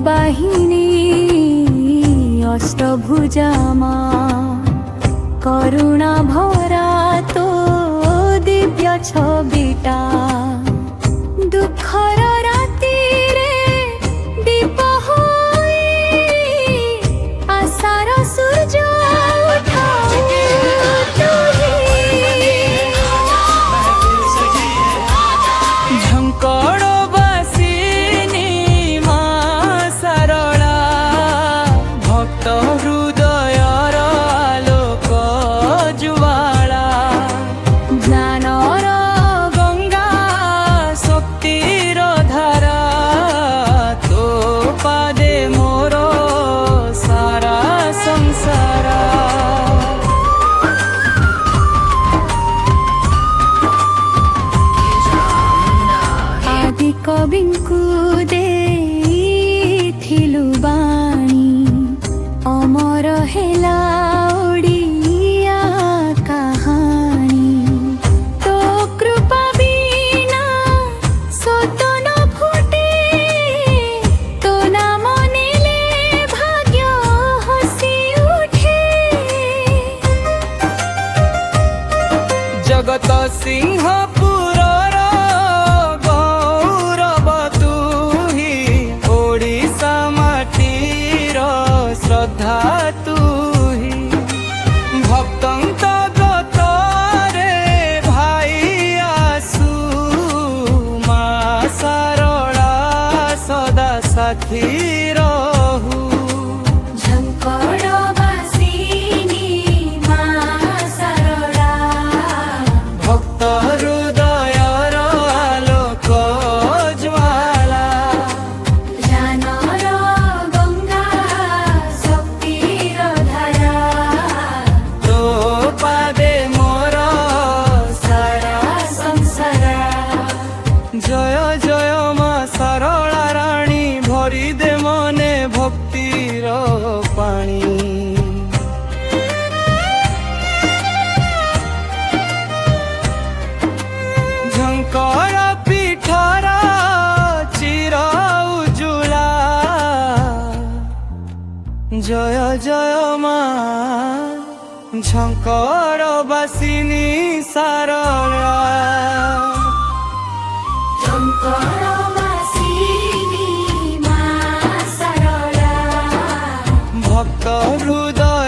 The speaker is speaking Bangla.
বাহিনী অষ্টভুজা মা করুণা ভরা তো দিব্য ছবিটা দুঃখর রাতিরে দীপ হয়ে আশার সূর্য উঠাও ঝঙ্কড় বাসিনী মা সারলা ভক্ত হৃদয়র আলোক জুয়ালা জ্ঞানর গঙ্গা শক্তির ধারা তো পাদে মোর সারা সংসার ଆଦି କବିଙ୍କୁ ଦେଇଥିଲୁ ବାଣୀ ଅମର ହେଲା ଓଡ଼ିଆ କାହାଣୀ ତୋ କୃପା ବିନା ସତନ ଫୁଟେ ତୋ ନାମ ନେଲେ ଭାଗ୍ୟ ହସି ଉଠେ জগত সিংহপুরর গৌরব তুহি ওড়িশা মাটির শ্রদ্ধা তুহি ভক্তন্ত গতরে ভাই আসু মা সারলা সদা সাথী রহু ঝঙ্কড় বাসিনী মা সারলা ভক্ত হৃদয়র আলোক জ্বালা জ্ঞানর গঙ্গা শক্তির ধারা তো পাদে মোর সারা সংসার জয় জয় মা সারলা রানী ভরি দে মনে ভক্তির পানি ঝঙ্কর পিঠর চির উজুলা জয় জয় মা ঝঙ্কর বাসিনী সারলা ঝঙ্কর বাসিনী মা সারলা ভক্ত হৃদয়